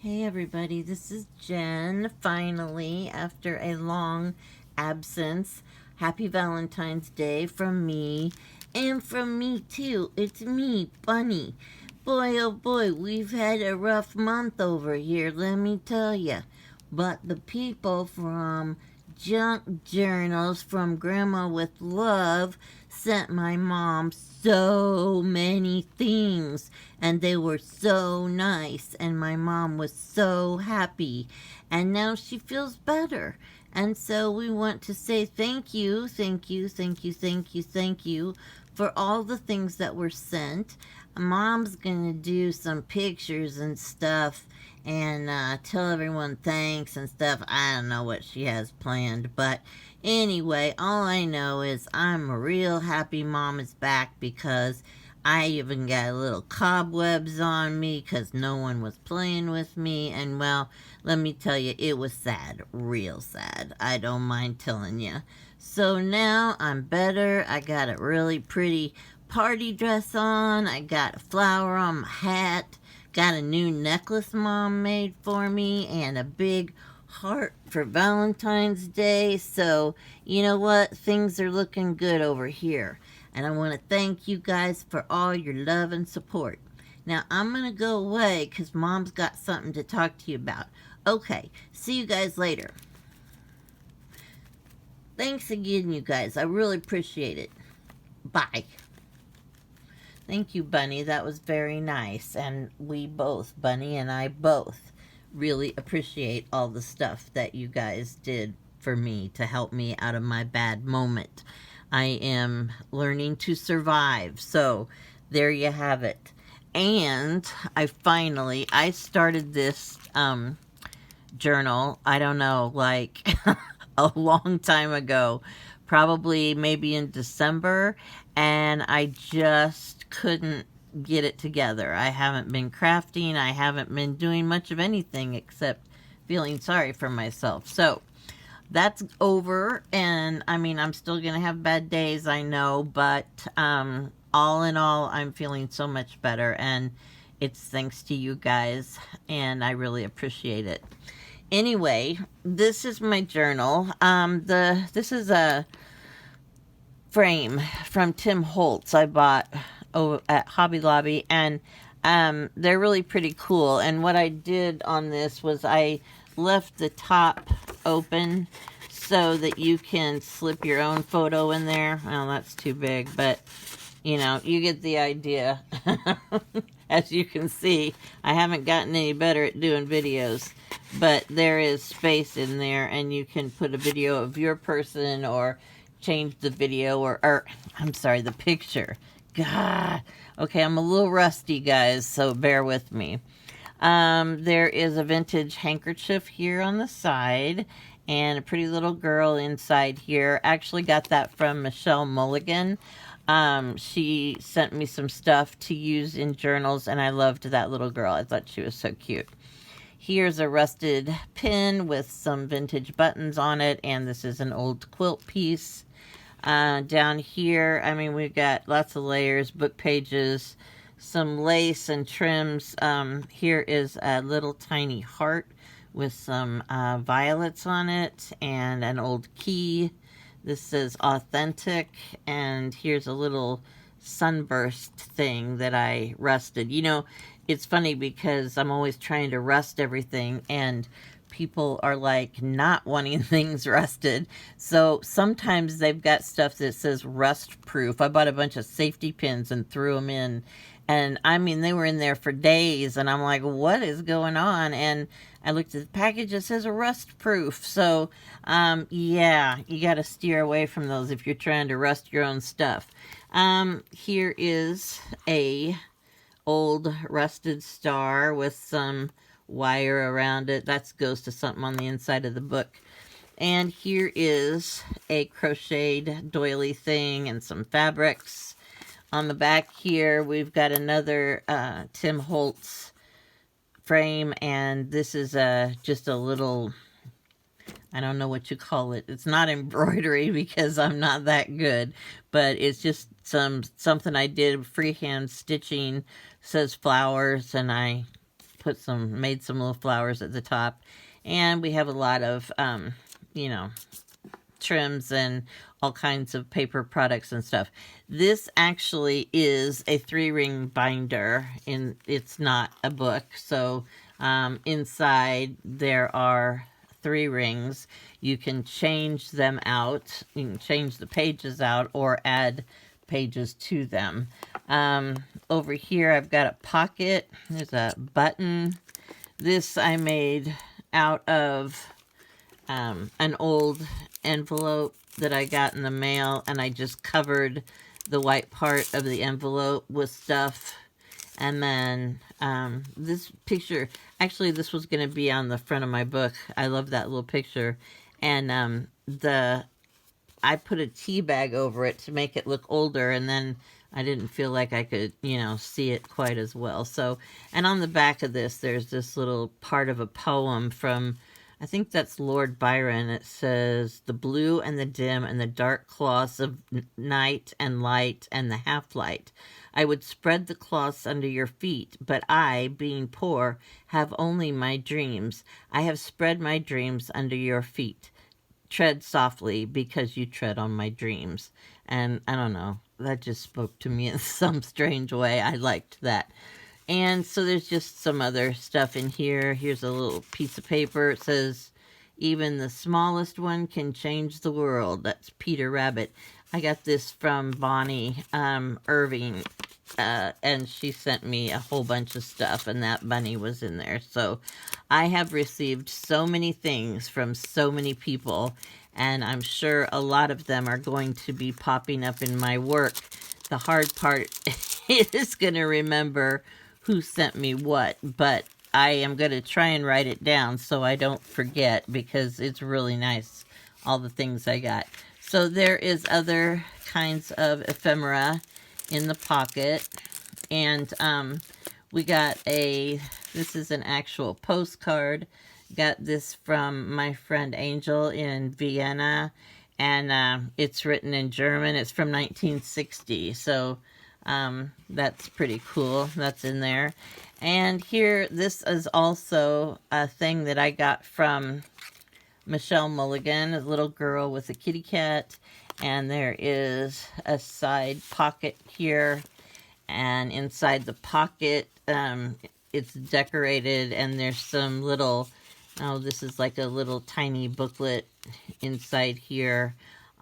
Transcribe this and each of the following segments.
Hey everybody, this is Jen, finally, after a long absence. Happy Valentine's Day from me, and from me too. It's me, Bunny. Boy, oh boy, we've had a rough month over here, let me tell ya. But the people from Junk Journals from Grandma with Love sent my mom so many things, and they were so nice, and my mom was so happy, and now she feels better. And so we want to say thank you, thank you, thank you, thank you, thank you for all the things that were sent. Mom's gonna do some pictures and stuff and tell everyone thanks and stuff. I don't know what she has planned, but anyway, all I know is I'm a real happy mom is back because I even got little cobwebs on me because no one was playing with me. And well, let me tell you, it was sad, real sad. I don't mind telling you. So now I'm better. I got a really pretty party dress on. I got a flower on my hat. Got a new necklace Mom made for me and a big heart for Valentine's Day. So, you know what? Things are looking good over here. And I want to thank you guys for all your love and support. Now, I'm going to go away because Mom's got something to talk to you about. Okay, see you guys later. Thanks again, you guys. I really appreciate it. Bye. Thank you, Bunny. That was very nice. And we both, Bunny and I both, really appreciate all the stuff that you guys did for me to help me out of my bad moment. I am learning to survive. So there you have it. And I started this journal, I don't know, like a long time ago, probably maybe in December, and I just couldn't get it together. I haven't been crafting, I haven't been doing much of anything except feeling sorry for myself. So that's over, and I mean, I'm still gonna have bad days, I know, but all in all, I'm feeling so much better, and it's thanks to you guys, and I really appreciate it. Anyway, this is my journal. This is a frame from Tim Holtz I bought at Hobby Lobby, and they're really pretty cool. And what I did on this was I left the top open so that you can slip your own photo in there. Well, that's too big, but you know, you get the idea. As you can see, I haven't gotten any better at doing videos, but there is space in there, and you can put a video of your person or change the video or I'm sorry, the picture. God. Okay, I'm a little rusty, guys, so bear with me. There is a vintage handkerchief here on the side and a pretty little girl inside here. Actually got that from Michelle Mulligan. She sent me some stuff to use in journals, and I loved that little girl. I thought she was so cute. Here's a rusted pin with some vintage buttons on it, and this is an old quilt piece. Down here, I mean, we've got lots of layers, book pages, some lace and trims. Here is a little tiny heart with some violets on it and an old key. This says authentic, and here's a little sunburst thing that I rusted. You know, it's funny because I'm always trying to rust everything, and people are like not wanting things rusted. So sometimes they've got stuff that says rust proof. I bought a bunch of safety pins and threw them in. And I mean, they were in there for days, and I'm like, what is going on? And I looked at the package, it says rust proof. So, yeah, you got to steer away from those if you're trying to rust your own stuff. Here is a old rusted star with some wire around it. That goes to something on the inside of the book. And here is a crocheted doily thing and some fabrics. On the back here, we've got another Tim Holtz frame, and this is just a little, I don't know what you call it. It's not embroidery because I'm not that good, but it's just something I did freehand stitching. It says flowers, and I made some little flowers at the top. And we have a lot of, you know, trims and all kinds of paper products and stuff. This actually is a 3-ring binder, and it's not a book. So inside there are 3 rings. You can change them out. You can change the pages out or add pages to them. Over here I've got a pocket. There's a button. This I made out of an old envelope that I got in the mail, and I just covered the white part of the envelope with stuff. And then this picture, actually this was going to be on the front of my book. I love that little picture. And I put a tea bag over it to make it look older, and then I didn't feel like I could, you know, see it quite as well. So, and on the back of this, there's this little part of a poem from, I think that's Lord Byron. It says, "The blue and the dim and the dark cloths of night and light and the half-light. I would spread the cloths under your feet, but I, being poor, have only my dreams. I have spread my dreams under your feet. Tread softly, because you tread on my dreams." And I don't know, that just spoke to me in some strange way. I liked that. And so there's just some other stuff in here. Here's a little piece of paper. It says, "Even the smallest one can change the world." That's Peter Rabbit. I got this from Bonnie Irving, and she sent me a whole bunch of stuff, and that bunny was in there. So I have received so many things from so many people, and I'm sure a lot of them are going to be popping up in my work. The hard part is going to remember who sent me what, but I am going to try and write it down so I don't forget, because it's really nice, all the things I got. So there is other kinds of ephemera in the pocket, and we got this is an actual postcard. Got this from my friend Angel in Vienna, and it's written in German. It's from 1960, so that's pretty cool. That's in there. And here, this is also a thing that I got from Michelle Mulligan, a little girl with a kitty cat. And there is a side pocket here, and inside the pocket it's decorated, and there's some little, oh, this is like a little tiny booklet inside here.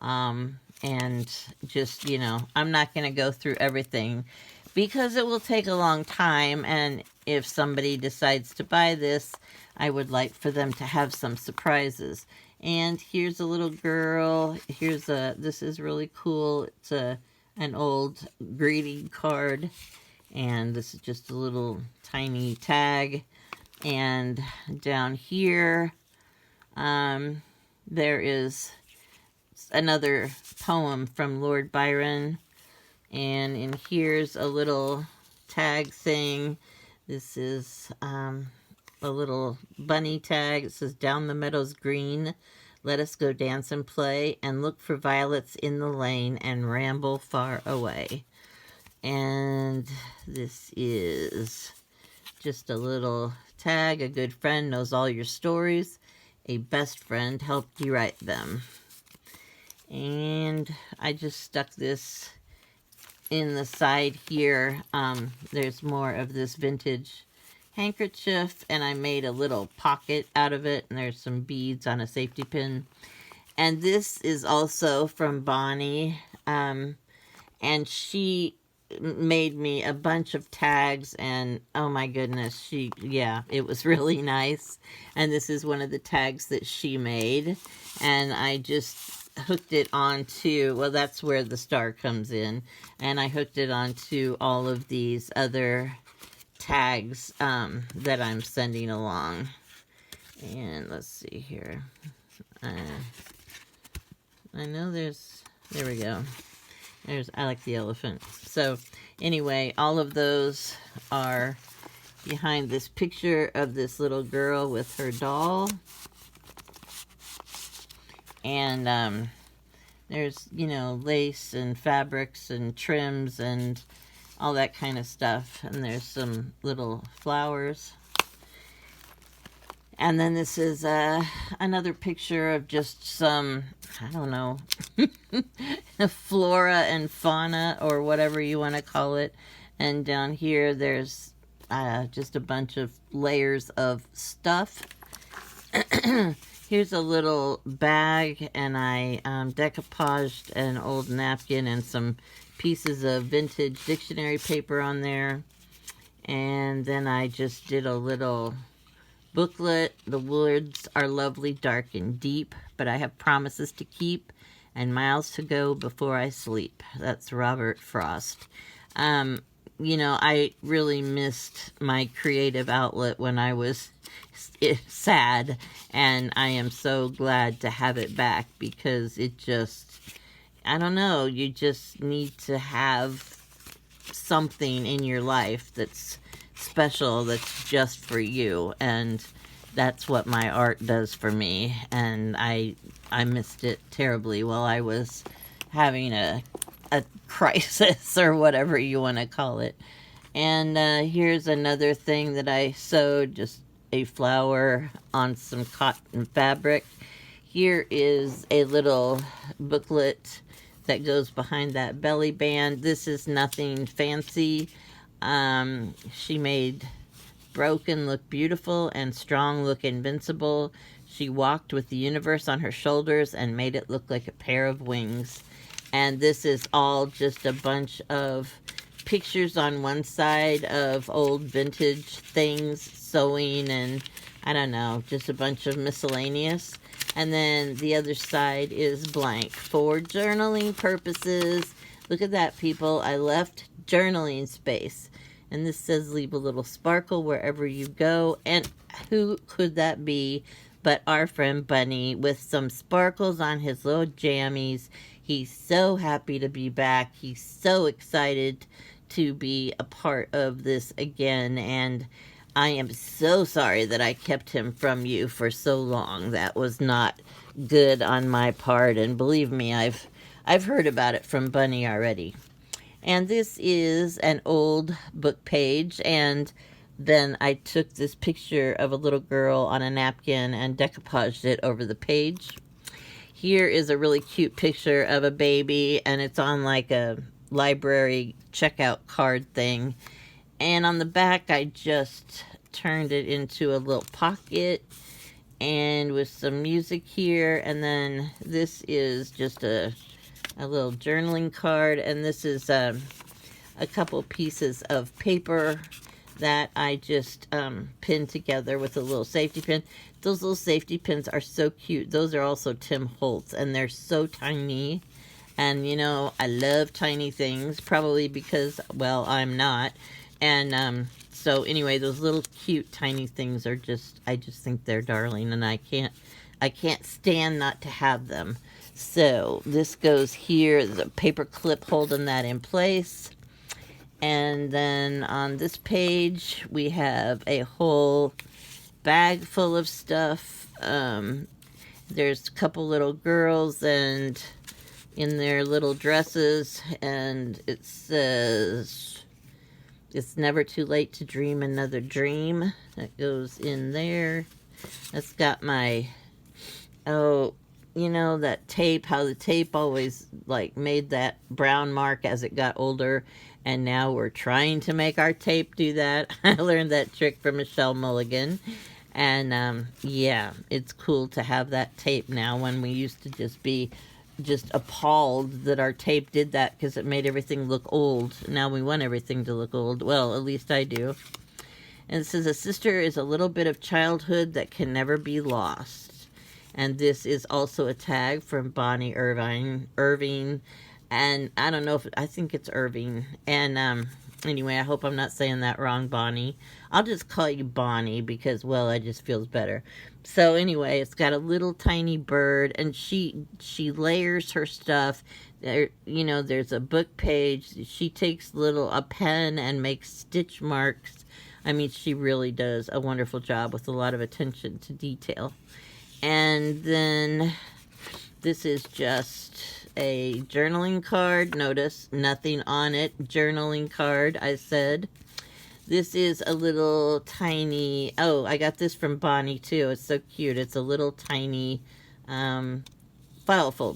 And just, you know, I'm not going to go through everything because it will take a long time, and if somebody decides to buy this, I would like for them to have some surprises. And here's a little girl. This is really cool. It's an old greeting card, and this is just a little tiny tag. And down here, there is another poem from Lord Byron, and in here's a little tag thing. This is a little bunny tag. It says, "Down the meadows green, let us go dance and play, and look for violets in the lane, and ramble far away." And this is just a little tag. "A good friend knows all your stories. A best friend helped you write them." And I just stuck this in the side here. There's more of this vintage handkerchief, and I made a little pocket out of it, and there's some beads on a safety pin. And this is also from Bonnie, and she made me a bunch of tags, and oh my goodness, it was really nice. And this is one of the tags that she made, and I just hooked it onto, well, that's where the star comes in, and I hooked it onto all of these other tags that I'm sending along. And let's see here. I know there we go. I like the elephant. So anyway, all of those are behind this picture of this little girl with her doll. And there's, you know, lace and fabrics and trims and all that kind of stuff. And there's some little flowers. And then this is another picture of just some, I don't know, flora and fauna or whatever you want to call it. And down here there's just a bunch of layers of stuff. Here's a little bag, and I decoupaged an old napkin and some pieces of vintage dictionary paper on there. And then I just did a little booklet. The woods are lovely, dark, and deep, but I have promises to keep and miles to go before I sleep. That's Robert Frost. You know, I really missed my creative outlet when I was sad, and I am so glad to have it back, because it just, I don't know, you just need to have something in your life that's special, that's just for you, and that's what my art does for me. And I missed it terribly while I was having a crisis, or whatever you want to call it. And here's another thing that I sewed, just a flower on some cotton fabric. Here is a little booklet that goes behind that belly band. This is nothing fancy. She made broken look beautiful and strong look invincible. She walked with the universe on her shoulders and made it look like a pair of wings. And this is all just a bunch of pictures on one side of old vintage things, sewing, and I don't know, just a bunch of miscellaneous. And then the other side is blank for journaling purposes. Look at that, people. I left journaling space. And this says, leave a little sparkle wherever you go. And who could that be but our friend Bunny, with some sparkles on his little jammies. He's so happy to be back. He's so excited to be a part of this again. And I am so sorry that I kept him from you for so long. That was not good on my part. And believe me, I've heard about it from Bunny already. And this is an old book page, and then I took this picture of a little girl on a napkin and decoupaged it over the page. Here is a really cute picture of a baby, and it's on like a library checkout card thing. And on the back, I just turned it into a little pocket, and with some music here. And then this is just a little journaling card, and this is a couple pieces of paper that I just pinned together with a little safety pin. Those little safety pins are so cute. Those are also Tim Holtz, and they're so tiny. And, you know, I love tiny things, probably because, well, I'm not. And so anyway, those little cute tiny things are just, I just think they're darling, and I can't stand not to have them. So this goes here, there's a paper clip holding that in place. And then on this page, we have a whole bag full of stuff. There's a couple little girls and in their little dresses, and it says, it's never too late to dream another dream. That goes in there. That's got my, oh, you know, that tape, how the tape always like made that brown mark as it got older, and now we're trying to make our tape do that. I learned that trick from Michelle Mulligan. And yeah, it's cool to have that tape now, when we used to just be just appalled that our tape did that because it made everything look old. Now we want everything to look old. Well, at least I do. And it says, a sister is a little bit of childhood that can never be lost. And this is also a tag from Bonnie Irving. And I don't know if, I think it's Irving. And anyway, I hope I'm not saying that wrong, Bonnie. I'll just call you Bonnie because, well, it just feels better. So anyway, it's got a little tiny bird, and she layers her stuff. There, you know, there's a book page. She takes a pen and makes stitch marks. I mean, she really does a wonderful job with a lot of attention to detail. And then this is just a journaling card. Notice nothing on it. Journaling card, I said. This is a little tiny, oh, I got this from Bonnie too. It's so cute. It's a little tiny file folder.